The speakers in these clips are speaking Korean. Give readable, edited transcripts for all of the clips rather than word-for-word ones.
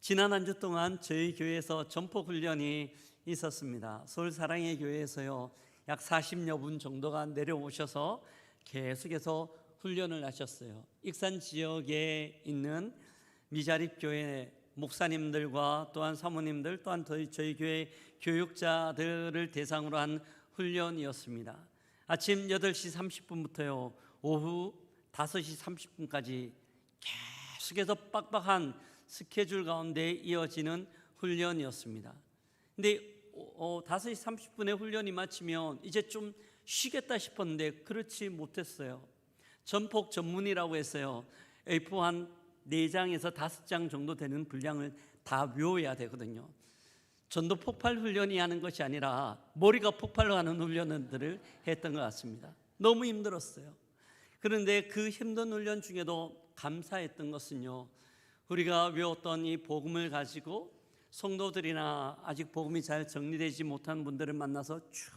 지난 한 주 동안 저희 교회에서 전폭 훈련이 있었습니다. 서울 사랑의 교회에서요, 약 40여 분 정도가 내려오셔서 계속해서 훈련을 하셨어요. 익산 지역에 있는 미자립 교회 목사님들과 또한 사모님들, 또한 저희 교회 교육자들을 대상으로 한 훈련이었습니다. 아침 8시 30분부터요 오후 5시 30분까지 계속해서 빡빡한 스케줄 가운데 이어지는 훈련이었습니다. 근데 5시 30분에 훈련이 마치면 이제 좀 쉬겠다 싶었는데 그렇지 못했어요. 전폭 전문이라고 해서요, A4 한 4장에서 5장 정도 되는 분량을 다 외워야 되거든요. 전도 폭발 훈련이 하는 것이 아니라 머리가 폭발하는 훈련들을 했던 것 같습니다. 너무 힘들었어요. 그런데 그 힘든 훈련 중에도 감사했던 것은요, 우리가 외웠던 이 복음을 가지고 성도들이나 아직 복음이 잘 정리되지 못한 분들을 만나서 쭉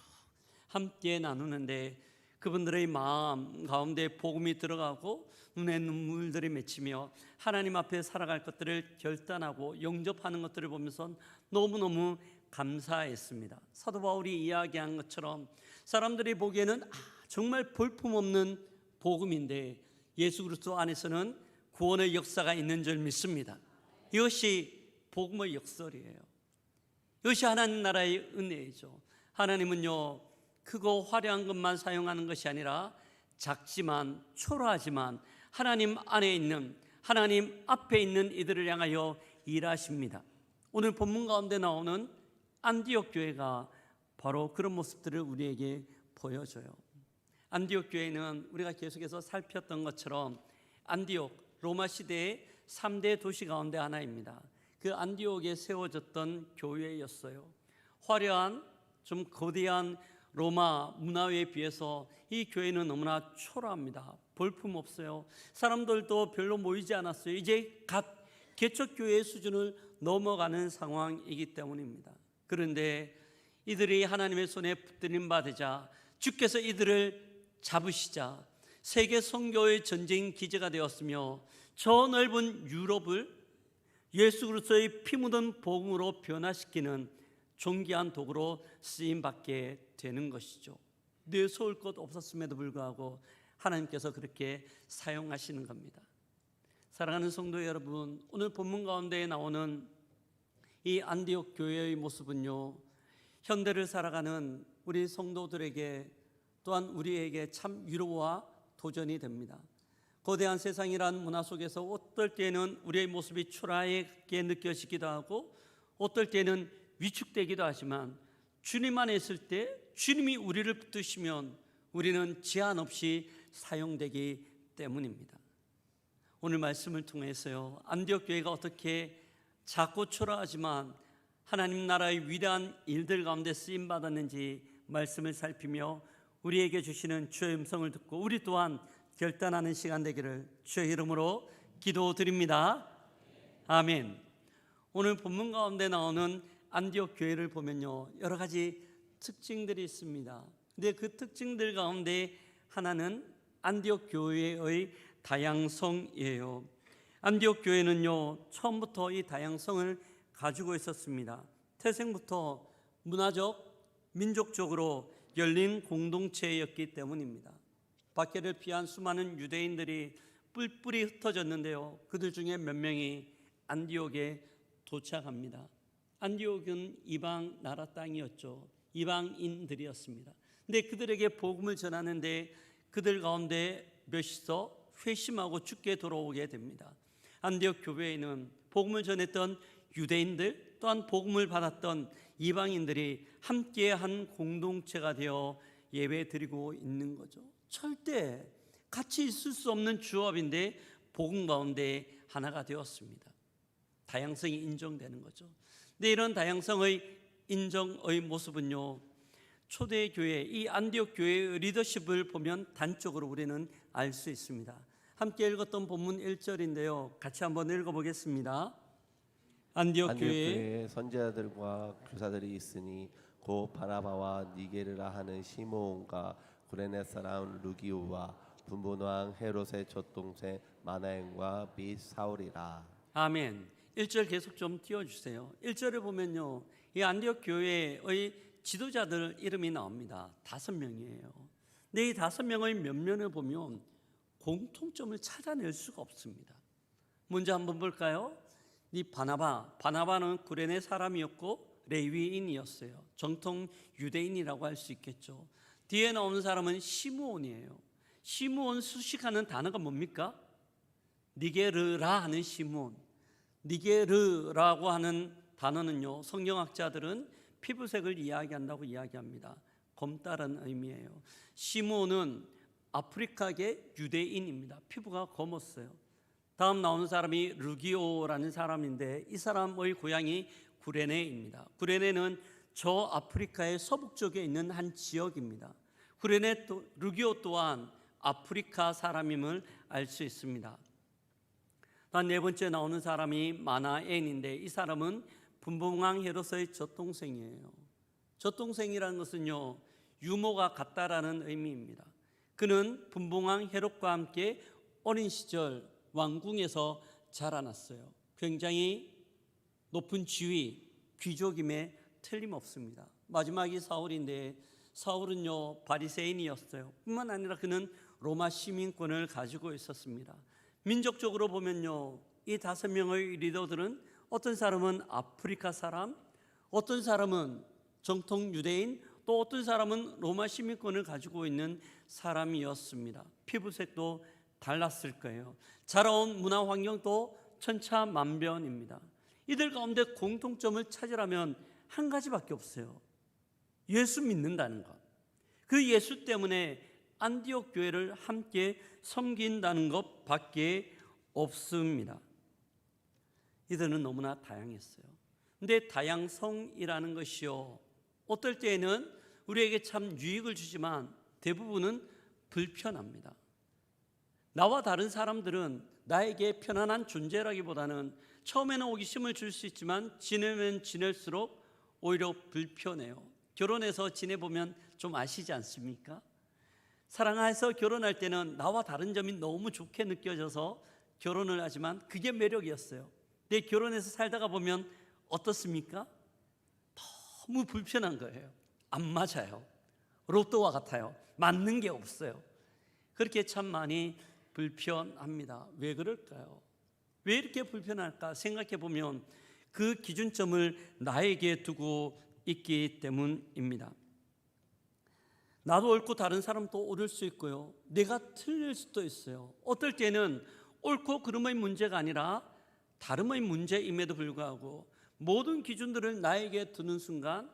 함께 나누는데 그분들의 마음 가운데 복음이 들어가고 눈에 눈물들이 맺히며 하나님 앞에 살아갈 것들을 결단하고 영접하는 것들을 보면서 너무너무 감사했습니다. 사도 바울이 이야기한 것처럼 사람들이 보기에는 정말 볼품없는 복음인데 예수 그리스도 안에서는 구원의 역사가 있는 줄 믿습니다. 이것이 복음의 역설이에요. 이것이 하나님 나라의 은혜이죠. 하나님은요, 크고 화려한 것만 사용하는 것이 아니라 작지만 초라하지만 하나님 안에 있는, 하나님 앞에 있는 이들을 향하여 일하십니다. 오늘 본문 가운데 나오는 안디옥 교회가 바로 그런 모습들을 우리에게 보여줘요. 안디옥 교회는 우리가 계속해서 살폈던 것처럼 안디옥, 로마 시대의 3대 도시 가운데 하나입니다. 그 안디옥에 세워졌던 교회였어요. 화려한, 좀 거대한 로마 문화에 비해서 이 교회는 너무나 초라합니다. 볼품없어요. 사람들도 별로 모이지 않았어요. 이제 갓 개척교회의 수준을 넘어가는 상황이기 때문입니다. 그런데 이들이 하나님의 손에 붙들림 받으자 주께서 이들을 잡으시자 세계 선교의 전쟁 기제가 되었으며 저 넓은 유럽을 예수 그리스도의 피 묻은 복음으로 변화시키는 존귀한 도구로 쓰임받게 되는 것이죠. 내세울 것 없었음에도 불구하고 하나님께서 그렇게 사용하시는 겁니다. 사랑하는 성도 여러분, 오늘 본문 가운데 나오는 이 안디옥 교회의 모습은요, 현대를 살아가는 우리 성도들에게 또한 우리에게 참 위로와 도전이 됩니다. 거대한 세상이란 문화 속에서 어떨 때는 우리의 모습이 초라하게 느껴지기도 하고 어떨 때는 위축되기도 하지만 주님 안에 있을 때 주님이 우리를 붙드시면 우리는 제한 없이 사용되기 때문입니다. 오늘 말씀을 통해서요, 안디옥 교회가 어떻게 작고 초라하지만 하나님 나라의 위대한 일들 가운데 쓰임 받았는지 말씀을 살피며 우리에게 주시는 주의 음성을 듣고 우리 또한 결단하는 시간 되기를 주의 이름으로 기도드립니다. 아멘. 오늘 본문 가운데 나오는 안디옥 교회를 보면요, 여러 가지 특징들이 있습니다. 근데 그 특징들 가운데 하나는 안디옥 교회의 다양성이에요. 안디옥 교회는요, 처음부터 이 다양성을 가지고 있었습니다. 태생부터 문화적, 민족적으로 열린 공동체였기 때문입니다. 박해를 피한 수많은 유대인들이 뿔뿔이 흩어졌는데요, 그들 중에 몇 명이 안디옥에 도착합니다. 안디옥은 이방 나라 땅이었죠. 이방인들이었습니다. 근데 그들에게 복음을 전하는데 그들 가운데 몇이서 회심하고 죽게 돌아오게 됩니다. 안디옥 교회에는 복음을 전했던 유대인들 또한 복음을 받았던 이방인들이 함께한 공동체가 되어 예배드리고 있는 거죠. 절대 같이 있을 수 없는 주업인데 복음 가운데 하나가 되었습니다. 다양성이 인정되는 거죠. 근데 이런 다양성의 인정의 모습은요, 초대교회 이 안디옥 교회의 리더십을 보면 단적으로 우리는 알 수 있습니다. 함께 읽었던 본문 1절인데요, 같이 한번 읽어보겠습니다. 안디옥 교회에 선지자들과 교사들이 있으니 곧 바나바와 니게르라 하는 시므온과 구레네 사람 루기우와 분본왕 헤롯의 젖동생 마나엔과 및 사울이라. 아멘. 1절 계속 좀 띄워주세요. 1절에 보면요, 이 안디옥 교회의 지도자들 이름이 나옵니다. 5명이에요. 근데 이 5명의 면면을 보면 공통점을 찾아낼 수가 없습니다. 먼저 한번 볼까요? 이 바나바는 구레네 사람이었고 레위인이었어요. 정통 유대인이라고 할 수 있겠죠. 뒤에 나오는 사람은 시므온이에요. 시므온 수식하는 단어가 뭡니까? 니게르라 하는 시므온. 니게르라고 하는 단어는요, 성경학자들은 피부색을 이야기한다고 이야기합니다. 검다라는 의미예요. 시므온은 아프리카계 유대인입니다. 피부가 검었어요. 다음 나오는 사람이 루기오라는 사람인데 이 사람의 고향이 구레네입니다. 구레네는 저 아프리카의 서북쪽에 있는 한 지역입니다. 루기오 또한 아프리카 사람임을 알 수 있습니다. 다음 네 번째 나오는 사람이 마나엔인데 이 사람은 분봉왕 헤롯의 젖동생이에요. 젖동생이라는 것은요, 유모가 같다라는 의미입니다. 그는 분봉왕 헤롯과 함께 어린 시절 왕궁에서 자라났어요. 굉장히 높은 지위, 귀족임에 틀림없습니다. 마지막이 사울인데 사울은요, 바리새인이었어요. 뿐만 아니라 그는 로마 시민권을 가지고 있었습니다. 민족적으로 보면요, 이 5명의 리더들은 어떤 사람은 아프리카 사람, 어떤 사람은 정통 유대인, 또 어떤 사람은 로마 시민권을 가지고 있는 사람이었습니다. 피부색도 달랐을 거예요. 자라온 문화 환경도 천차만별입니다. 이들 가운데 공통점을 찾으라면 한 가지밖에 없어요. 예수 믿는다는 것. 그 예수 때문에 안디옥 교회를 함께 섬긴다는 것밖에 없습니다. 이들은 너무나 다양했어요. 근데 다양성이라는 것이요, 어떨 때에는 우리에게 참 유익을 주지만 대부분은 불편합니다. 나와 다른 사람들은 나에게 편안한 존재라기보다는 처음에는 호기심을 줄 수 있지만 지내면 지낼수록 오히려 불편해요. 결혼해서 지내보면 좀 아시지 않습니까? 사랑해서 결혼할 때는 나와 다른 점이 너무 좋게 느껴져서 결혼을 하지만 그게 매력이었어요. 근데 결혼해서 살다가 보면 어떻습니까? 너무 불편한 거예요. 안 맞아요. 로또와 같아요. 맞는 게 없어요. 그렇게 참 많이 불편합니다. 왜 그럴까요? 왜 이렇게 불편할까 생각해 보면 그 기준점을 나에게 두고 있기 때문입니다. 나도 옳고 다른 사람도 옳을 수 있고요, 내가 틀릴 수도 있어요. 어떨 때는 옳고 그름의 문제가 아니라 다름의 문제임에도 불구하고 모든 기준들을 나에게 두는 순간,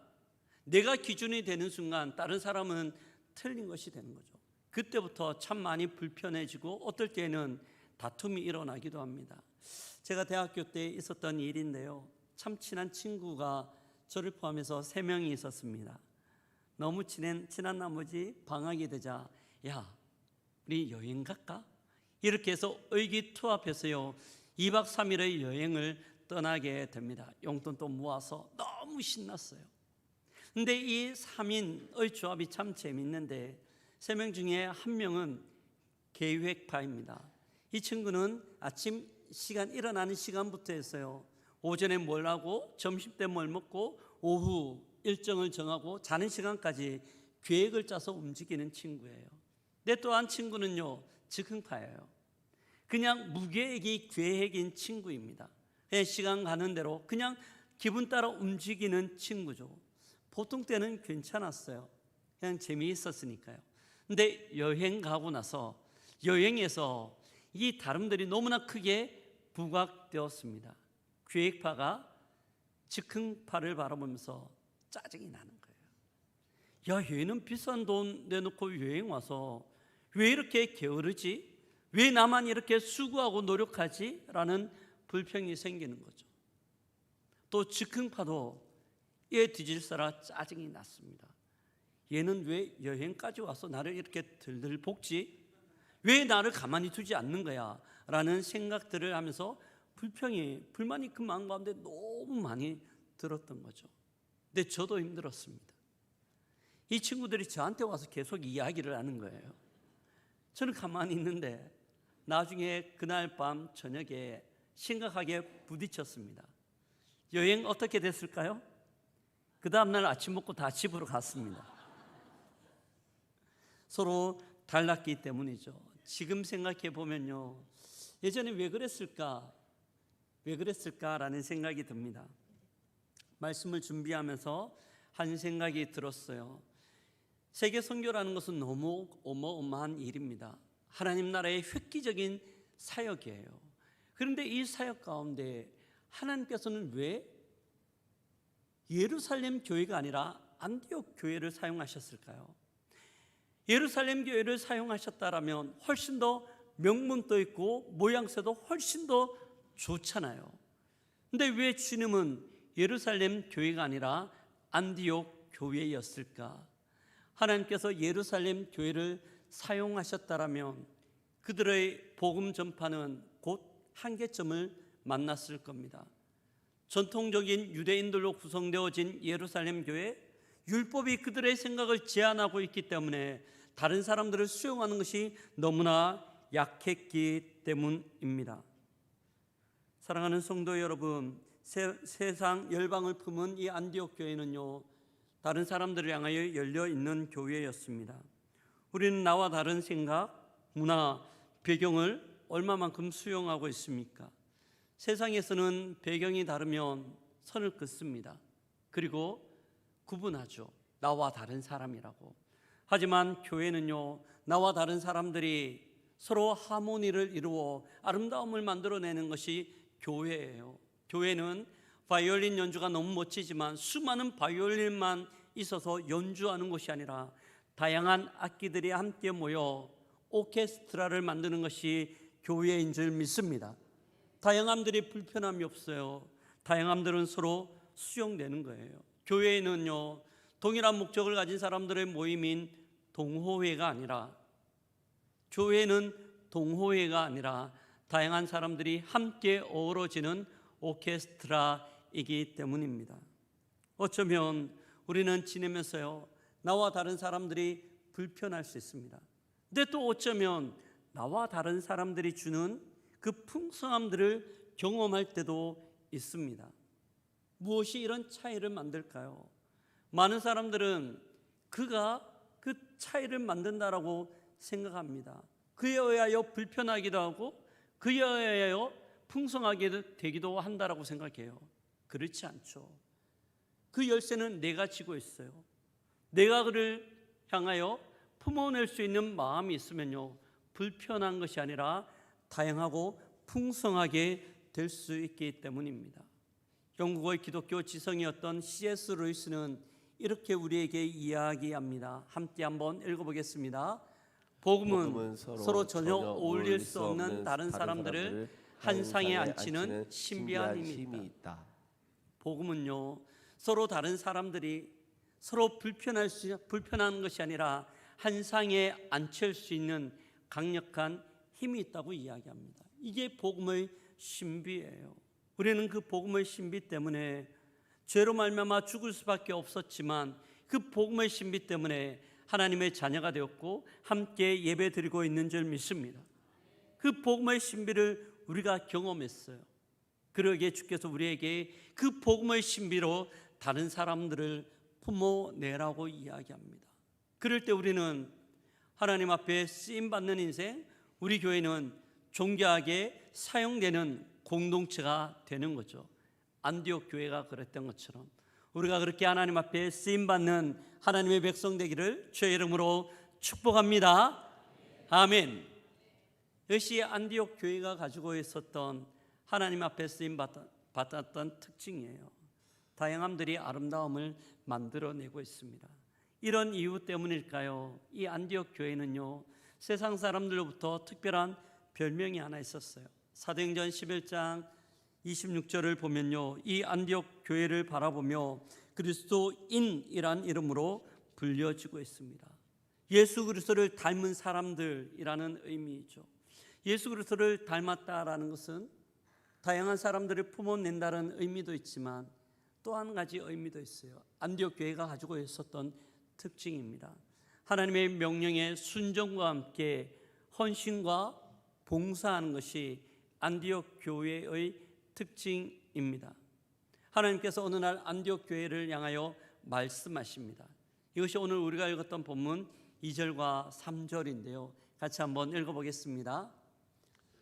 내가 기준이 되는 순간 다른 사람은 틀린 것이 되는 거죠. 그때부터 참 많이 불편해지고 어떨 때는 다툼이 일어나기도 합니다. 제가 대학교 때 있었던 일인데요, 참 친한 친구가 저를 포함해서 3명이 있었습니다. 너무 친한 나머지 방학이 되자, 야, 우리 여행 갈까? 이렇게 해서 의기투합해서요, 2박 3일의 여행을 떠나게 됩니다. 용돈도 모아서 너무 신났어요. 근데 이 3인의 조합이 참 재밌는데 3명 중에 1명은 계획파입니다. 이 친구는 아침 시간, 일어나는 시간부터 했어요. 오전에 뭘 하고 점심때 뭘 먹고 오후 일정을 정하고 자는 시간까지 계획을 짜서 움직이는 친구예요. 근데 또 한 친구는요, 즉흥파예요. 그냥 무계획이 계획인 친구입니다. 그냥 시간 가는 대로 그냥 기분 따라 움직이는 친구죠. 보통 때는 괜찮았어요. 그냥 재미있었으니까요. 근데 여행 가고 나서 여행에서 이 다름들이 너무나 크게 부각되었습니다. 계획파가 즉흥파를 바라보면서 짜증이 나는 거예요. 야, 얘는 비싼 돈 내놓고 여행 와서 왜 이렇게 게으르지? 왜 나만 이렇게 수고하고 노력하지? 라는 불평이 생기는 거죠. 또 즉흥파도 얘 뒤질싸라 짜증이 났습니다. 얘는 왜 여행까지 와서 나를 이렇게 들들 볶지? 왜 나를 가만히 두지 않는 거야? 라는 생각들을 하면서 불만이 그 마음 가운데 너무 많이 들었던 거죠. 근데 저도 힘들었습니다. 이 친구들이 저한테 와서 계속 이야기를 하는 거예요. 저는 가만히 있는데 나중에 그날 밤 저녁에 심각하게 부딪혔습니다. 여행 어떻게 됐을까요? 그 다음날 아침 먹고 다 집으로 갔습니다. 서로 달랐기 때문이죠. 지금 생각해 보면요, 예전에 왜 그랬을까라는 생각이 듭니다. 말씀을 준비하면서 한 생각이 들었어요. 세계 선교라는 것은 너무 어마어마한 일입니다. 하나님 나라의 획기적인 사역이에요. 그런데 이 사역 가운데 하나님께서는 왜 예루살렘 교회가 아니라 안디옥 교회를 사용하셨을까요? 예루살렘 교회를 사용하셨다라면 훨씬 더 명문도 있고 모양새도 훨씬 더 좋잖아요. 근데 왜 주님은 예루살렘 교회가 아니라 안디옥 교회였을까? 하나님께서 예루살렘 교회를 사용하셨다라면 그들의 복음 전파는 곧 한계점을 만났을 겁니다. 전통적인 유대인들로 구성되어진 예루살렘 교회, 율법이 그들의 생각을 제한하고 있기 때문에 다른 사람들을 수용하는 것이 너무나 약했기 때문입니다. 사랑하는 성도 여러분, 세상 열방을 품은 이 안디옥 교회는요, 다른 사람들을 향하여 열려 있는 교회였습니다. 우리는 나와 다른 생각, 문화, 배경을 얼마만큼 수용하고 있습니까? 세상에서는 배경이 다르면 선을 긋습니다. 그리고 구분하죠. 나와 다른 사람이라고. 하지만 교회는요, 나와 다른 사람들이 서로 하모니를 이루어 아름다움을 만들어내는 것이 교회예요. 교회는 바이올린 연주가 너무 멋지지만 수많은 바이올린만 있어서 연주하는 것이 아니라 다양한 악기들이 함께 모여 오케스트라를 만드는 것이 교회인 줄 믿습니다. 다양함들이 불편함이 없어요. 다양함들은 서로 수용되는 거예요. 교회는요, 동일한 목적을 가진 사람들의 모임인 동호회가 아니라, 교회는 동호회가 아니라 다양한 사람들이 함께 어우러지는 오케스트라이기 때문입니다. 어쩌면 우리는 지내면서요, 나와 다른 사람들이 불편할 수 있습니다. 근데 또 어쩌면 나와 다른 사람들이 주는 그 풍성함들을 경험할 때도 있습니다. 무엇이 이런 차이를 만들까요? 많은 사람들은 그가 그 차이를 만든다라고 생각합니다. 그에 의하여 불편하기도 하고 그에 의하여 풍성하게 되기도 한다라고 생각해요. 그렇지 않죠. 그 열쇠는 내가 쥐고 있어요. 내가 그를 향하여 품어낼 수 있는 마음이 있으면요, 불편한 것이 아니라 다양하고 풍성하게 될 수 있기 때문입니다. 영국의 기독교 지성이었던 C.S. 루이스는 이렇게 우리에게 이야기합니다. 함께 한번 읽어보겠습니다. 복음은 서로 전혀 어울릴 수 없는 다른 사람들을 한 상에 앉히는 신비한 힘이 있다. 복음은요, 서로 다른 사람들이 서로 불편한 것이 아니라 한 상에 앉힐 수 있는 강력한 힘이 있다고 이야기합니다. 이게 복음의 신비예요. 우리는 그 복음의 신비 때문에 죄로 말미암아 죽을 수밖에 없었지만 그 복음의 신비 때문에 하나님의 자녀가 되었고 함께 예배드리고 있는 줄 믿습니다. 그 복음의 신비를 우리가 경험했어요. 그러기에 주께서 우리에게 그 복음의 신비로 다른 사람들을 품어내라고 이야기합니다. 그럴 때 우리는 하나님 앞에 쓰임받는 인생, 우리 교회는 존귀하게 사용되는 공동체가 되는 거죠. 안디옥 교회가 그랬던 것처럼 우리가 그렇게 하나님 앞에 쓰임받는 하나님의 백성 되기를 주의 이름으로 축복합니다. 아멘. 이것이 안디옥 교회가 가지고 있었던 하나님 앞에 쓰임받았던 특징이에요. 다양함들이 아름다움을 만들어내고 있습니다. 이런 이유 때문일까요? 이 안디옥 교회는요, 세상 사람들로부터 특별한 별명이 하나 있었어요. 사도행전 11장 26절을 보면요, 이 안디옥 교회를 바라보며 그리스도인이란 이름으로 불려지고 있습니다. 예수 그리스도를 닮은 사람들이라는 의미이죠. 예수 그리스도를 닮았다라는 것은 다양한 사람들을 품어낸다는 의미도 있지만 또 한 가지 의미도 있어요. 안디옥 교회가 가지고 있었던 특징입니다. 하나님의 명령에 순종과 함께 헌신과 봉사하는 것이 안디옥 교회의 특징입니다. 하나님께서 어느 날 안디옥 교회를 향하여 말씀하십니다. 이것이 오늘 우리가 읽었던 본문 2절과 3절인데요. 같이 한번 읽어보겠습니다.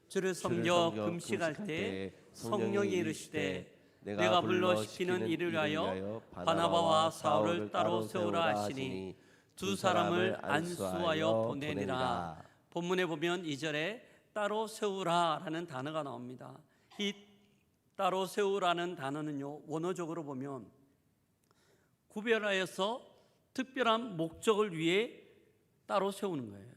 주를 섬겨 금식할 때 성령이 이르시되 내가 불러 시키는 이를 위하여 바나바와 사울을 따로 세우라 하시니 두 사람을 안수하여 보내니라. 본문에 보면 2절에 따로 세우라라는 단어가 나옵니다. 이 따로 세우라는 단어는요, 원어적으로 보면 구별하여서 특별한 목적을 위해 따로 세우는 거예요.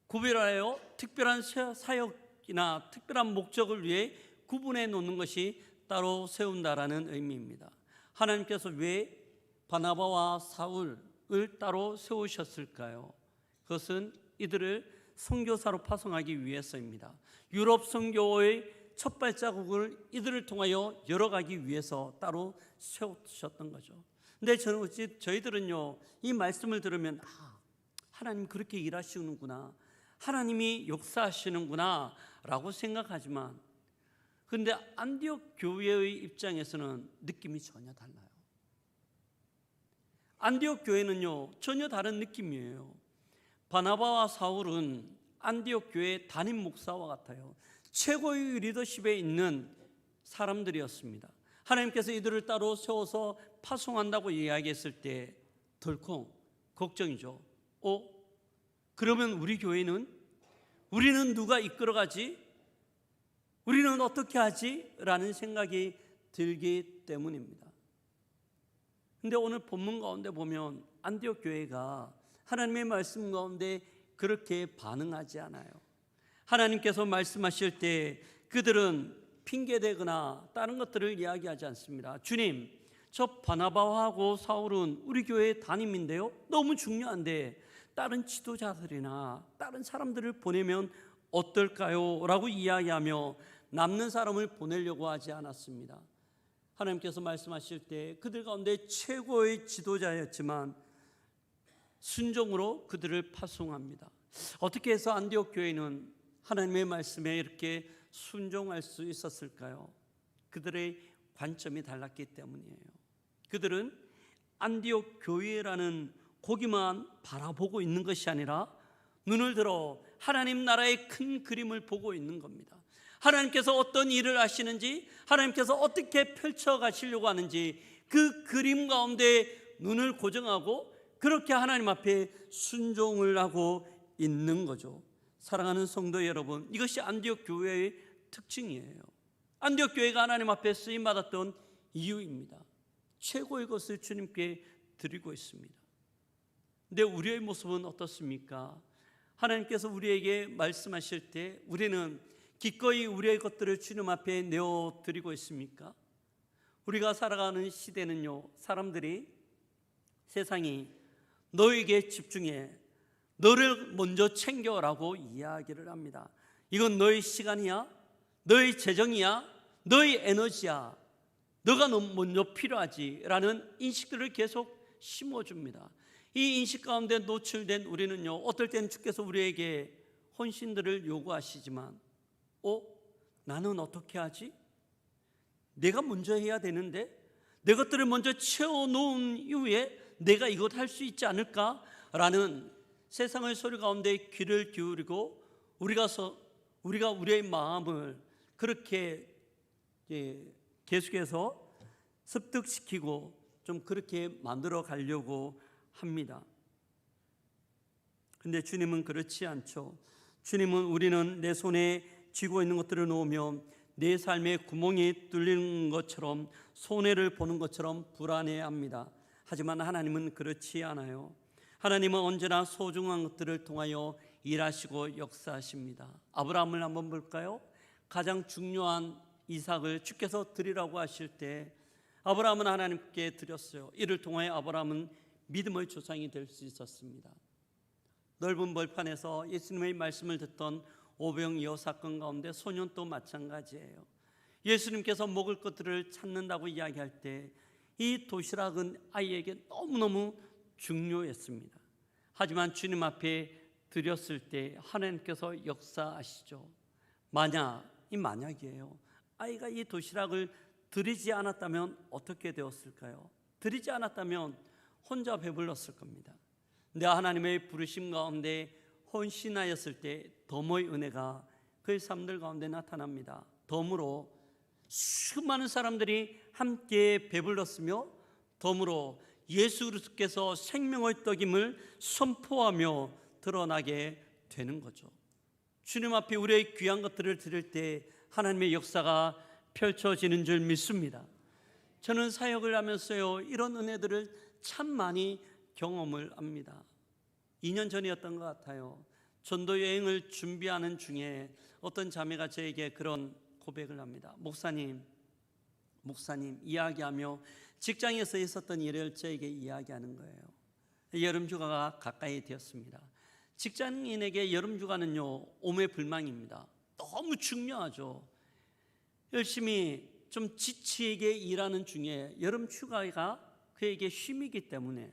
구별하여 특별한 사역이나 특별한 목적을 위해 구분해 놓는 것이 따로 세운다라는 의미입니다. 하나님께서 왜 바나바와 사울을 따로 세우셨을까요? 그것은 이들을 선교사로 파송하기 위해서입니다. 유럽 선교의 첫 발자국을 이들을 통하여 열어가기 위해서 따로 세우셨던 거죠. 근데 저희들은요, 이 말씀을 들으면 하나님 그렇게 일하시는구나, 하나님이 역사하시는구나 라고 생각하지만, 그런데 안디옥 교회의 입장에서는 느낌이 전혀 달라요. 안디옥 교회는요, 전혀 다른 느낌이에요. 바나바와 사울은 안디옥 교회 담임 목사와 같아요. 최고의 리더십에 있는 사람들이었습니다. 하나님께서 이들을 따로 세워서 파송한다고 이야기했을 때 덜컹 걱정이죠. 그러면 우리 교회는? 우리는 누가 이끌어가지? 우리는 어떻게 하지? 라는 생각이 들기 때문입니다. 근데 오늘 본문 가운데 보면 안디옥 교회가 하나님의 말씀 가운데 그렇게 반응하지 않아요. 하나님께서 말씀하실 때 그들은 핑계대거나 다른 것들을 이야기하지 않습니다. 주님, 저 바나바하고 사울은 우리 교회의 담임인데요, 너무 중요한데 다른 지도자들이나 다른 사람들을 보내면 어떨까요? 라고 이야기하며 남는 사람을 보내려고 하지 않았습니다. 하나님께서 말씀하실 때 그들 가운데 최고의 지도자였지만 순종으로 그들을 파송합니다. 어떻게 해서 안디옥 교회는 하나님의 말씀에 이렇게 순종할 수 있었을까요? 그들의 관점이 달랐기 때문이에요. 그들은 안디옥 교회라는 고기만 바라보고 있는 것이 아니라 눈을 들어 하나님 나라의 큰 그림을 보고 있는 겁니다. 하나님께서 어떤 일을 하시는지, 하나님께서 어떻게 펼쳐가시려고 하는지 그 그림 가운데 눈을 고정하고 그렇게 하나님 앞에 순종을 하고 있는 거죠. 사랑하는 성도 여러분, 이것이 안디옥 교회의 특징이에요. 안디옥 교회가 하나님 앞에 쓰임받았던 이유입니다. 최고의 것을 주님께 드리고 있습니다. 근데 우리의 모습은 어떻습니까? 하나님께서 우리에게 말씀하실 때 우리는 기꺼이 우리의 것들을 주님 앞에 내어드리고 있습니까? 우리가 살아가는 시대는요, 사람들이, 세상이 너에게 집중해, 너를 먼저 챙겨라고 이야기를 합니다. 이건 너의 시간이야, 너의 재정이야, 너의 에너지야, 너가 먼저 필요하지 라는 인식들을 계속 심어줍니다. 이 인식 가운데 노출된 우리는요, 어떨 때는 주께서 우리에게 헌신들을 요구하시지만 나는 어떻게 하지? 내가 먼저 해야 되는데, 내 것들을 먼저 채워놓은 이후에 내가 이것 할 수 있지 않을까라는 세상의 소리 가운데 귀를 기울이고 우리가 우리의 마음을 그렇게 계속해서 습득시키고 좀 그렇게 만들어 가려고 합니다. 근데 주님은 그렇지 않죠. 주님은 우리는 내 손에 쥐고 있는 것들을 놓으면 내 삶에 구멍이 뚫리는 것처럼, 손해를 보는 것처럼 불안해합니다. 하지만 하나님은 그렇지 않아요. 하나님은 언제나 소중한 것들을 통하여 일하시고 역사하십니다. 아브라함을 한번 볼까요? 가장 중요한 이삭을 주께서 드리라고 하실 때 아브라함은 하나님께 드렸어요. 이를 통하여 아브라함은 믿음의 조상이 될 수 있었습니다. 넓은 벌판에서 예수님의 말씀을 듣던 오병이어 사건 가운데 소년도 마찬가지예요. 예수님께서 먹을 것들을 찾는다고 이야기할 때 이 도시락은 아이에게 너무너무 중요했습니다. 하지만 주님 앞에 드렸을 때 하나님께서 역사하시죠. 만약 이 만약이에요. 아이가 이 도시락을 드리지 않았다면 어떻게 되었을까요? 드리지 않았다면 혼자 배불렀을 겁니다. 근데 하나님의 부르심 가운데 헌신하였을 때 덤의 은혜가 그의 삶들 가운데 나타납니다. 덤으로 수많은 사람들이 함께 배불렀으며 덤으로 예수 그리스도께서 생명의 떡임을 선포하며 드러나게 되는 거죠. 주님 앞에 우리의 귀한 것들을 드릴 때 하나님의 역사가 펼쳐지는 줄 믿습니다. 저는 사역을 하면서요, 이런 은혜들을 참 많이 경험을 합니다. 2년 전이었던 것 같아요. 전도 여행을 준비하는 중에 어떤 자매가 저에게 그런 고백을 합니다. 목사님 이야기하며 직장에서 있었던 일을 저에게 이야기하는 거예요. 여름휴가가 가까이 되었습니다. 직장인에게 여름휴가는요, 오매불망입니다. 너무 중요하죠. 열심히 좀 지치게 일하는 중에 여름휴가가 그에게 쉼이기 때문에,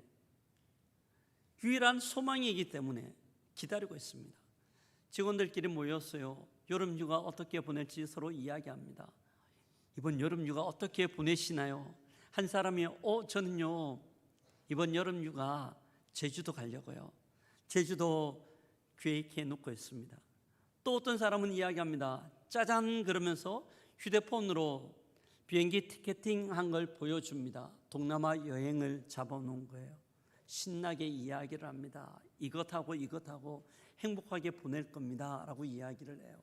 유일한 소망이기 때문에 기다리고 있습니다. 직원들끼리 모였어요. 여름휴가 어떻게 보낼지 서로 이야기합니다. 이번 여름휴가 어떻게 보내시나요? 한 사람이 저는요, 이번 여름휴가 제주도 가려고요. 제주도 계획해 놓고 있습니다. 또 어떤 사람은 이야기합니다. 짜잔 그러면서 휴대폰으로 비행기 티켓팅한 걸 보여줍니다. 동남아 여행을 잡아놓은 거예요. 신나게 이야기를 합니다. 이것하고 행복하게 보낼 겁니다 라고 이야기를 해요.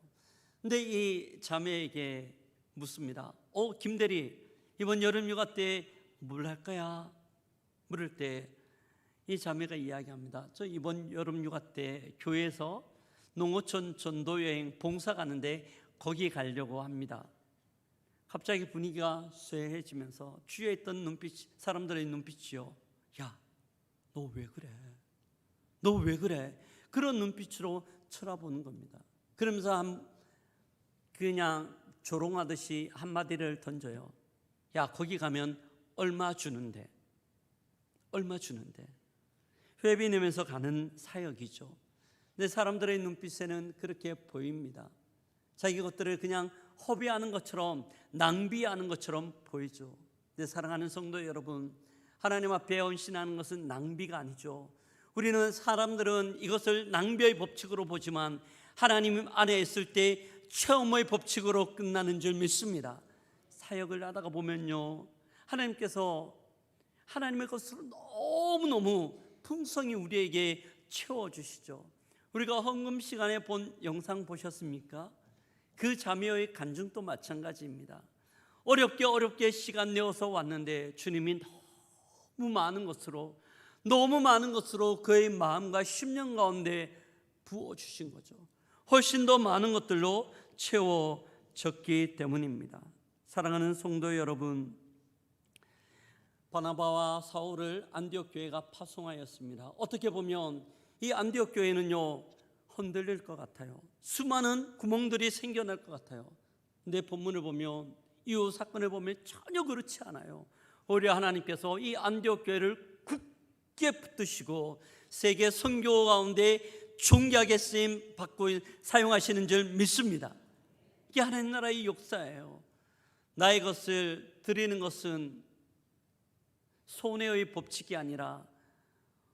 근데 이 자매에게 묻습니다. 김대리, 이번 여름휴가 때 뭘 할 거야? 물을 때 이 자매가 이야기합니다. 저 이번 여름휴가 때 교회에서 농어촌 전도여행 봉사 가는데 거기 가려고 합니다. 갑자기 분위기가 쇠해지면서 주위에 있던 사람들의 눈빛이요, 야, 너 왜 그래? 너 왜 그래? 그런 눈빛으로 쳐다보는 겁니다. 그러면서 그냥 조롱하듯이 한마디를 던져요. 야, 거기 가면 얼마 주는데? 회비 내면서 가는 사역이죠. 근데 사람들의 눈빛에는 그렇게 보입니다. 자기 것들을 그냥 허비하는 것처럼, 낭비하는 것처럼 보이죠. 근데 사랑하는 성도 여러분, 하나님 앞에 헌신하는 것은 낭비가 아니죠. 우리는 사람들은 이것을 낭비의 법칙으로 보지만 하나님 안에 있을 때 체험의 법칙으로 끝나는 줄 믿습니다. 사역을 하다가 보면요, 하나님께서 하나님의 것으로 너무너무 풍성히 우리에게 채워주시죠. 우리가 헌금 시간에 본 영상 보셨습니까? 그 자매의 간증도 마찬가지입니다. 어렵게 시간 내어서 왔는데 주님이 너무 많은 것으로 그의 마음과 심령 가운데 부어주신 거죠. 훨씬 더 많은 것들로 채워졌기 때문입니다. 사랑하는 성도 여러분, 바나바와 사울을 안디옥 교회가 파송하였습니다. 어떻게 보면 이 안디옥 교회는요, 흔들릴 것 같아요. 수많은 구멍들이 생겨날 것 같아요. 근데 본문을 보면, 이후 사건을 보면 전혀 그렇지 않아요. 오히려 하나님께서 이 안디옥 교회를 굳게 붙드시고 세계 선교 가운데 존귀하게 쓰임 받고 사용하시는 줄 믿습니다. 이게 하나님 나라의 역사예요. 나의 것을 드리는 것은 손해의 법칙이 아니라,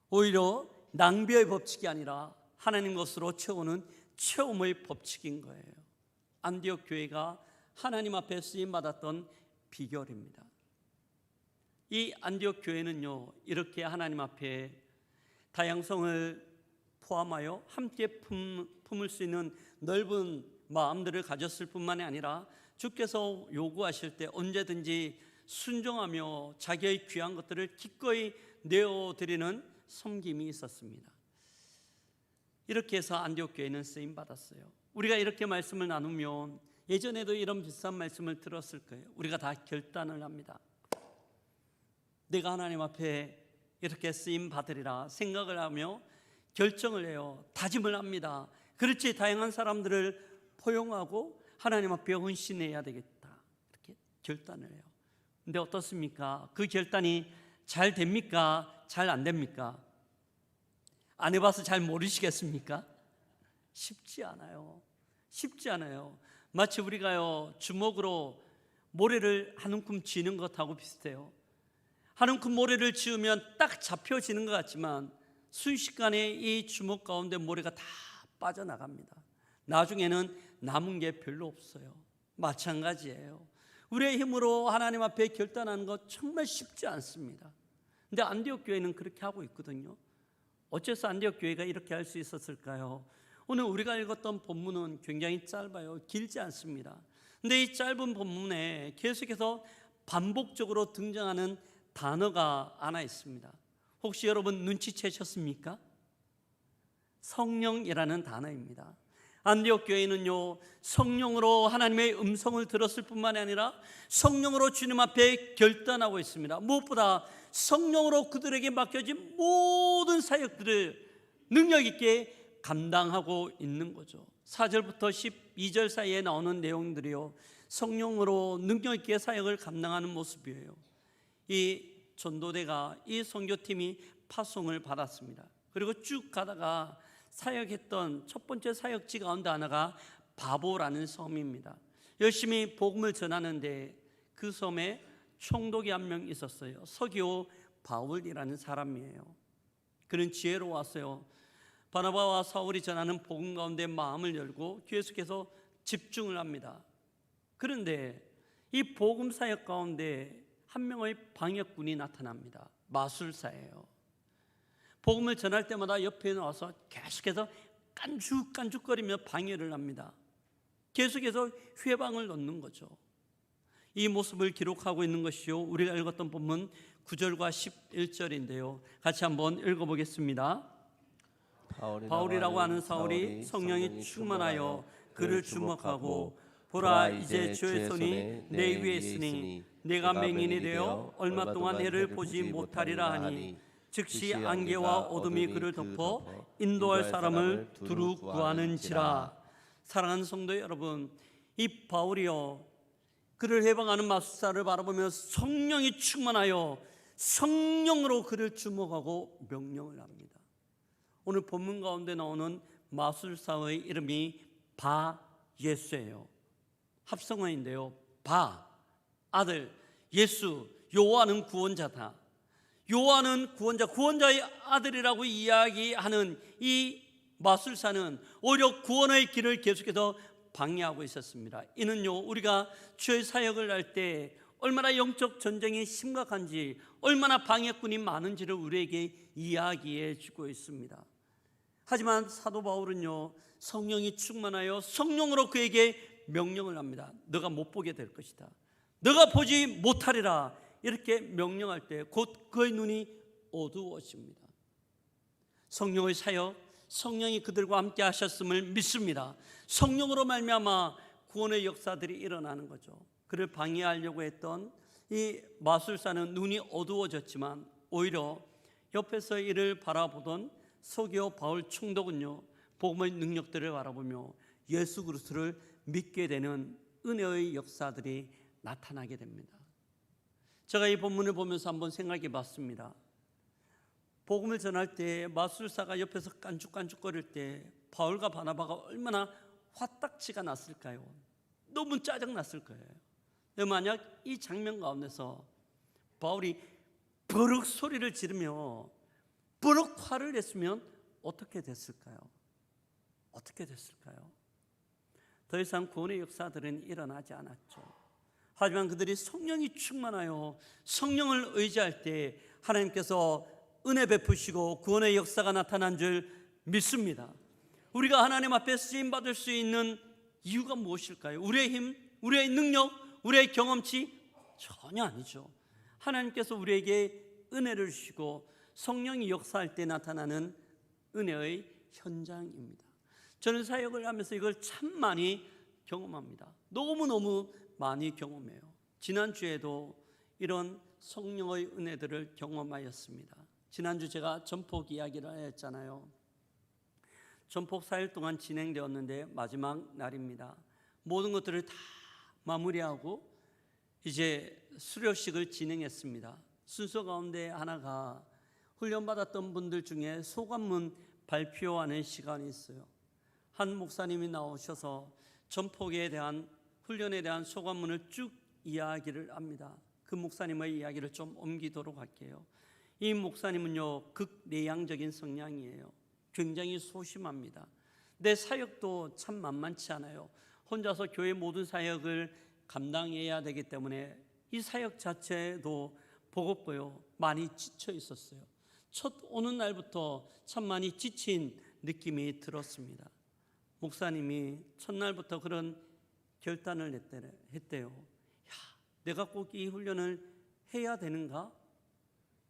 오히려 낭비의 법칙이 아니라 하나님 것으로 채우는 체험의 법칙인 거예요. 안디옥 교회가 하나님 앞에 쓰임 받았던 비결입니다. 이 안디옥 교회는요, 이렇게 하나님 앞에 다양성을 포함하여 함께 품을 수 있는 넓은 마음들을 가졌을 뿐만이 아니라 주께서 요구하실 때 언제든지 순종하며 자기의 귀한 것들을 기꺼이 내어드리는 섬김이 있었습니다. 이렇게 해서 안디옥 교회는 쓰임 받았어요. 우리가 이렇게 말씀을 나누면 예전에도 이런 비슷한 말씀을 들었을 거예요. 우리가 다 결단을 합니다. 내가 하나님 앞에 이렇게 쓰임 받으리라 생각을 하며 결정을 해요. 다짐을 합니다. 그렇지, 다양한 사람들을 포용하고 하나님 앞에 헌신해야 되겠다, 이렇게 결단을 해요. 근데 어떻습니까? 그 결단이 잘 됩니까? 잘 안 됩니까? 안 해봐서 잘 모르시겠습니까? 쉽지 않아요. 마치 우리가요 주먹으로 모래를 한 움큼 쥐는 것하고 비슷해요. 한 움큼 모래를 쥐으면 딱 잡혀지는 것 같지만 순식간에 이 주먹 가운데 모래가 다 빠져나갑니다. 나중에는 남은 게 별로 없어요. 마찬가지예요. 우리의 힘으로 하나님 앞에 결단하는 것 정말 쉽지 않습니다. 근데 안디옥 교회는 그렇게 하고 있거든요. 어째서 안디옥 교회가 이렇게 할 수 있었을까요? 오늘 우리가 읽었던 본문은 굉장히 짧아요. 길지 않습니다. 근데 이 짧은 본문에 계속해서 반복적으로 등장하는 단어가 하나 있습니다. 혹시 여러분 눈치채셨습니까? 성령이라는 단어입니다. 안디옥 교회는요 성령으로 하나님의 음성을 들었을 뿐만이 아니라 성령으로 주님 앞에 결단하고 있습니다. 무엇보다 성령으로 그들에게 맡겨진 모든 사역들을 능력 있게 감당하고 있는 거죠. 4절부터 12절 사이에 나오는 내용들이요 성령으로 능력 있게 사역을 감당하는 모습이에요. 이 전도대가 이 선교팀이 파송을 받았습니다. 그리고 쭉 가다가 사역했던 첫 번째 사역지 가운데 하나가 바보라는 섬입니다. 열심히 복음을 전하는데 그 섬에 총독이 한 명 있었어요. 서기오 바울이라는 사람이에요. 그는 지혜로웠어요. 바나바와 사울이 전하는 복음 가운데 마음을 열고 계속해서 집중을 합니다. 그런데 이 복음 사역 가운데 한 명의 방역군이 나타납니다. 마술사예요. 복음을 전할 때마다 옆에 나와서 계속해서 깐죽깐죽거리며 방해를 합니다. 계속해서 회방을 넣는 거죠. 이 모습을 기록하고 있는 것이요 우리가 읽었던 본문 9절과 11절인데요 같이 한번 읽어보겠습니다. 바울이라고 하는 사울이 성령이 충만하여 그를 주목하고 보라 이제 주의 손이 내 위에 있으니 내가 맹인이 되어 얼마 동안 해를 보지 못하리라 하니 즉시 안개와 어둠이 그를 덮어 인도할 사람을 두루 구하는지라. 사랑하는 성도 여러분, 이 바울이요 그를 해방하는 마술사를 바라보며 성령이 충만하여 성령으로 그를 주목하고 명령을 합니다. 오늘 본문 가운데 나오는 마술사의 이름이 바예수예요. 합성어인데요. 바, 아들, 예수, 요한은 구원자다. 요한은 구원자의 아들이라고 이야기하는 이 마술사는 오히려 구원의 길을 계속해서 방해하고 있었습니다. 이는요 우리가 주의 사역을 할 때 얼마나 영적 전쟁이 심각한지 얼마나 방해꾼이 많은지를 우리에게 이야기해 주고 있습니다. 하지만 사도 바울은요 성령이 충만하여 성령으로 그에게 명령을 합니다. 너가 못 보게 될 것이다. 너가 보지 못하리라. 이렇게 명령할 때 곧 그의 눈이 어두워집니다. 성령의 사역, 성령이 그들과 함께 하셨음을 믿습니다. 성령으로 말미암아 구원의 역사들이 일어나는 거죠. 그를 방해하려고 했던 이 마술사는 눈이 어두워졌지만 오히려 옆에서 이를 바라보던 서기오 바울 총독은요 복음의 능력들을 바라보며 예수 그리스도를 믿게 되는 은혜의 역사들이 나타나게 됩니다. 제가 이 본문을 보면서 한번 생각해 봤습니다. 복음을 전할 때 마술사가 옆에서 깐죽깐죽거릴 때 바울과 바나바가 얼마나 화딱지가 났을까요? 너무 짜증났을 거예요. 만약 이 장면 가운데서 바울이 버럭 소리를 지르며 버럭 화를 냈으면 어떻게 됐을까요? 어떻게 됐을까요? 더 이상 구원의 역사들은 일어나지 않았죠. 하지만 그들이 성령이 충만하여 성령을 의지할 때 하나님께서 은혜 베푸시고 구원의 역사가 나타난 줄 믿습니다. 우리가 하나님 앞에 쓰임받을 수 있는 이유가 무엇일까요? 우리의 힘, 우리의 능력, 우리의 경험치? 전혀 아니죠. 하나님께서 우리에게 은혜를 주시고 성령이 역사할 때 나타나는 은혜의 현장입니다. 저는 사역을 하면서 이걸 참 많이 경험합니다. 너무너무 많이 경험해요. 지난주에도 이런 성령의 은혜들을 경험하였습니다. 지난주 제가 전폭 이야기를 했잖아요. 전폭 4일 동안 진행되었는데 마지막 날입니다. 모든 것들을 다 마무리하고 이제 수료식을 진행했습니다. 순서 가운데 하나가 훈련받았던 분들 중에 소감문 발표하는 시간이 있어요. 한 목사님이 나오셔서 전폭에 대한 훈련에 대한 소감문을 쭉 이야기를 합니다. 그 목사님의 이야기를 좀 옮기도록 할게요. 이 목사님은요, 극내향적인 성향이에요. 굉장히 소심합니다. 내 사역도 참 만만치 않아요. 혼자서 교회 모든 사역을 감당해야 되기 때문에 이 사역 자체도 버겁고요, 많이 지쳐 있었어요. 첫 오는 날부터 참 많이 지친 느낌이 들었습니다. 목사님이 첫날부터 그런 결단을 했대요. 야, 내가 꼭 이 훈련을 해야 되는가?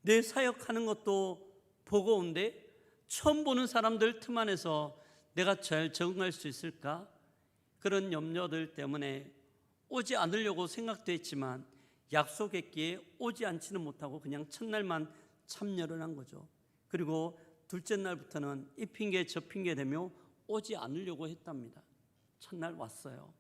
내 사역하는 것도 버거운데 처음 보는 사람들 틈 안에서 내가 잘 적응할 수 있을까? 그런 염려들 때문에 오지 않으려고 생각도 했지만 약속했기에 오지 않지는 못하고 그냥 첫날만 참여를 한 거죠. 그리고 둘째 날부터는 이 핑계 저 핑계 대며 오지 않으려고 했답니다. 첫날 왔어요.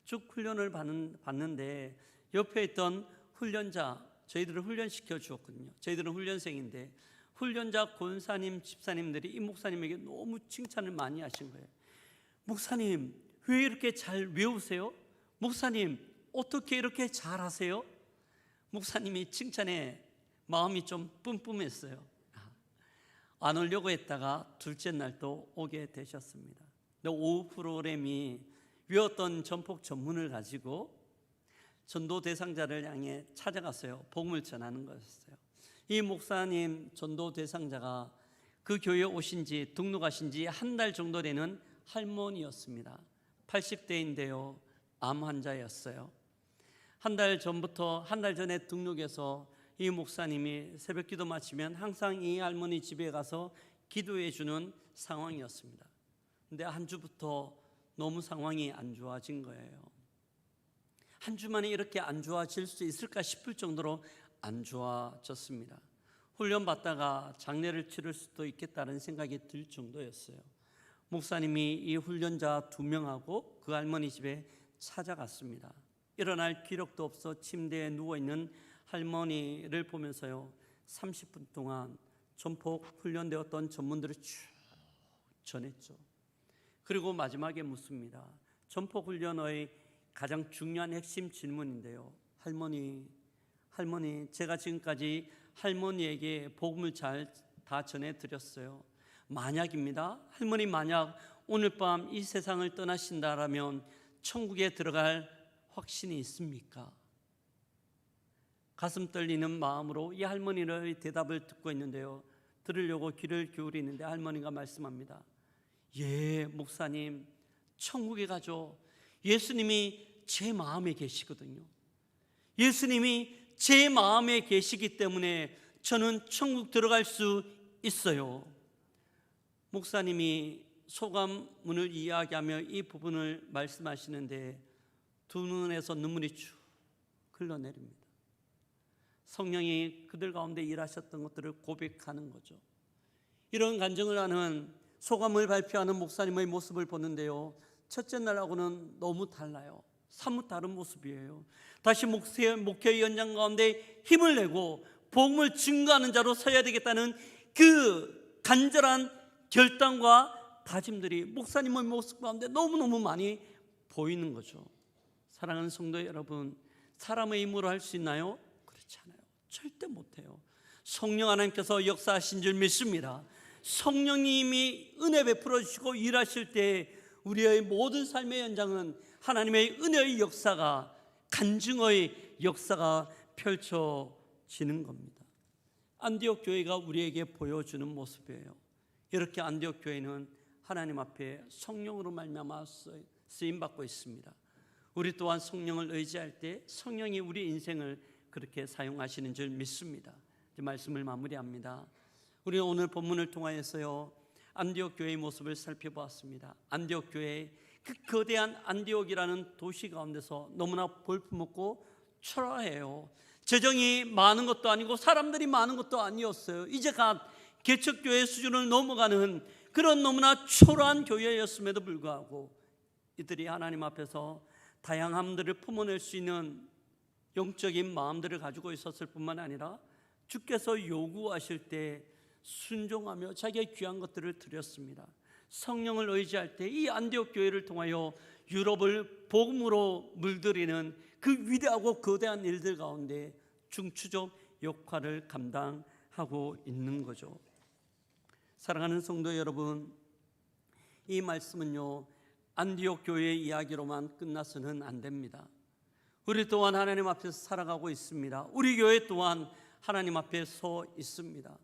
쭉 훈련을 받는데 옆에 있던 훈련자, 저희들을 훈련시켜 주었거든요. 저희들은 훈련생인데 훈련자 권사님, 집사님들이 이 목사님에게 너무 칭찬을 많이 하신 거예요. 목사님, 왜 이렇게 잘 외우세요? 목사님, 어떻게 이렇게 잘하세요? 목사님이 칭찬에 마음이 좀 뿜뿜했어요. 안 오려고 했다가 둘째 날도 오게 되셨습니다. 오후 프로그램이 외웠던 전폭 전문을 가지고 전도 대상자를 향해 찾아갔어요. 복음을 전하는 것이었어요. 이 목사님 전도 대상자가 그 교회에 오신 지 등록하신 지 한 달 정도 되는 할머니였습니다. 80대인데요, 암 환자였어요. 한 달 전에 등록해서 이 목사님이 새벽 기도 마치면 항상 이 할머니 집에 가서 기도해 주는 상황이었습니다. 근데 한 주부터 너무 상황이 안 좋아진 거예요. 한 주 만에 이렇게 안 좋아질 수 있을까 싶을 정도로 안 좋아졌습니다. 훈련 받다가 장례를 치를 수도 있겠다는 생각이 들 정도였어요. 목사님이 이 훈련자 2명하고 그 할머니 집에 찾아갔습니다. 일어날 기력도 없어 침대에 누워있는 할머니를 보면서요, 30분 동안 전폭 훈련되었던 전문들을 쭉 전했죠. 그리고 마지막에 묻습니다. 전폭 훈련의 가장 중요한 핵심 질문인데요, 할머니, 제가 지금까지 할머니에게 복음을 잘 다 전해드렸어요. 만약입니다. 할머니, 만약 오늘 밤 이 세상을 떠나신다라면 천국에 들어갈 확신이 있습니까? 가슴 떨리는 마음으로 이 할머니의 대답을 듣고 있는데요, 들으려고 귀를 기울이는데 할머니가 말씀합니다. 예, 목사님, 천국에 가죠. 예수님이 제 마음에 계시거든요. 예수님이 제 마음에 계시기 때문에 저는 천국 들어갈 수 있어요. 목사님이 소감문을 이야기하며 이 부분을 말씀하시는데 두 눈에서 눈물이 쭉 흘러내립니다. 성령이 그들 가운데 일하셨던 것들을 고백하는 거죠. 이런 간증을 하는, 소감을 발표하는 목사님의 모습을 보는데요, 첫째 날하고는 너무 달라요. 사뭇 다른 모습이에요. 다시 목회의 연장 가운데 힘을 내고 복음을 증거하는 자로 서야 되겠다는 그 간절한 결단과 다짐들이 목사님의 모습 가운데 너무너무 많이 보이는 거죠. 사랑하는 성도 여러분, 사람의 힘으로 할 수 있나요? 그렇지 않아요. 절대 못해요. 성령 하나님께서 역사하신 줄 믿습니다. 성령님이 은혜 베풀어 주시고 일하실 때 우리의 모든 삶의 현장은 하나님의 은혜의 역사가, 간증의 역사가 펼쳐지는 겁니다. 안디옥 교회가 우리에게 보여주는 모습이에요. 이렇게 안디옥 교회는 하나님 앞에 성령으로 말미암아 쓰임 받고 있습니다. 우리 또한 성령을 의지할 때 성령이 우리 인생을 그렇게 사용하시는 줄 믿습니다. 이제 말씀을 마무리합니다. 우리는 오늘 본문을 통하여서요, 안디옥 교회의 모습을 살펴보았습니다. 안디옥 교회, 그 거대한 안디옥이라는 도시 가운데서 너무나 볼품없고 초라해요. 재정이 많은 것도 아니고 사람들이 많은 것도 아니었어요. 이제 갓 개척교회 수준을 넘어가는 그런 너무나 초라한 교회였음에도 불구하고 이들이 하나님 앞에서 다양함들을 품어낼 수 있는 영적인 마음들을 가지고 있었을 뿐만 아니라 주께서 요구하실 때 순종하며 자기의 귀한 것들을 드렸습니다. 성령을 의지할 때 이 안디옥 교회를 통하여 유럽을 복음으로 물들이는 그 위대하고 거대한 일들 가운데 중추적 역할을 감당하고 있는 거죠. 사랑하는 성도 여러분, 이 말씀은요 안디옥 교회의 이야기로만 끝나서는 안 됩니다. 우리 또한 하나님 앞에서 살아가고 있습니다. 우리 교회 또한 하나님 앞에 서 있습니다.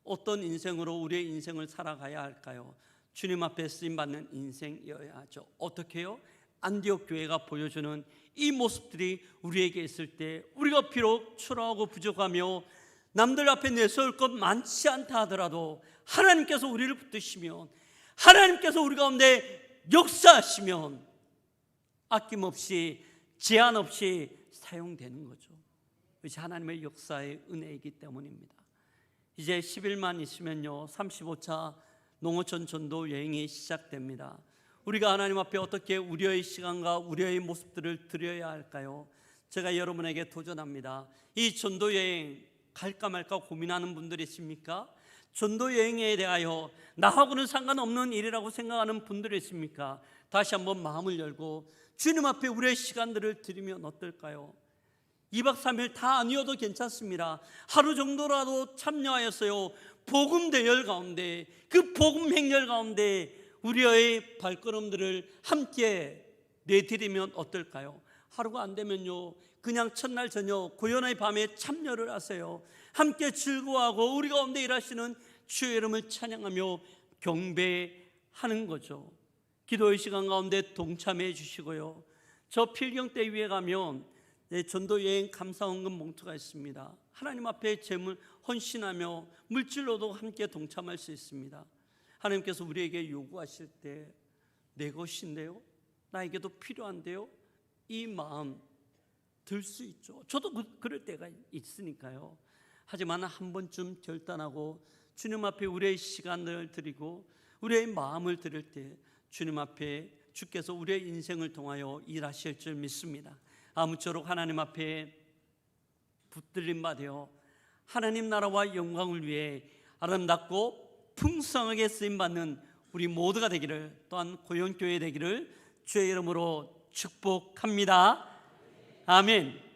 어떤 인생으로 우리의 인생을 살아가야 할까요? 주님 앞에 쓰임받는 인생이어야 하죠. 어떻게요? 안디옥 교회가 보여주는 이 모습들이 우리에게 있을 때 우리가 비록 초라하고 부족하며 남들 앞에 내세울 것 많지 않다 하더라도 하나님께서 우리를 붙드시면, 하나님께서 우리 가운데 역사하시면 아낌없이 제한 없이 사용되는 거죠. 이것이 하나님의 역사의 은혜이기 때문입니다. 이제 10일만 있으면요 35차 농어촌 전도 여행이 시작됩니다. 우리가 하나님 앞에 어떻게 우리의 시간과 우리의 모습들을 드려야 할까요? 제가 여러분에게 도전합니다. 이 전도 여행 갈까 말까 고민하는 분들이 있습니까? 전도 여행에 대하여 나하고는 상관없는 일이라고 생각하는 분들이 있습니까? 다시 한번 마음을 열고 주님 앞에 우리의 시간들을 드리면 어떨까요? 2박 3일 다 아니어도 괜찮습니다. 하루 정도라도 참여하였어요. 복음 대열 가운데, 그 복음 행렬 가운데 우리의 발걸음들을 함께 내드리면 어떨까요? 하루가 안 되면요 그냥 첫날 저녁 고연의 밤에 참여를 하세요. 함께 즐거워하고 우리 가운데 일하시는 주의 이름을 찬양하며 경배하는 거죠. 기도의 시간 가운데 동참해 주시고요. 저 필경대 위에 가면 전도여행 감사헌금 봉투가 있습니다. 하나님 앞에 재물 헌신하며 물질로도 함께 동참할 수 있습니다. 하나님께서 우리에게 요구하실 때 내 것인데요, 나에게도 필요한데요, 이 마음 들 수 있죠. 저도 그럴 때가 있으니까요. 하지만 한 번쯤 결단하고 주님 앞에 우리의 시간을 드리고 우리의 마음을 드릴 때 주님 앞에 주께서 우리의 인생을 통하여 일하실 줄 믿습니다. 아무쪼록 하나님 앞에 붙들림 받아 하나님 나라와 영광을 위해 아름답고 풍성하게 쓰임받는 우리 모두가 되기를, 또한 고영교회 되기를 주의 이름으로 축복합니다. 아멘.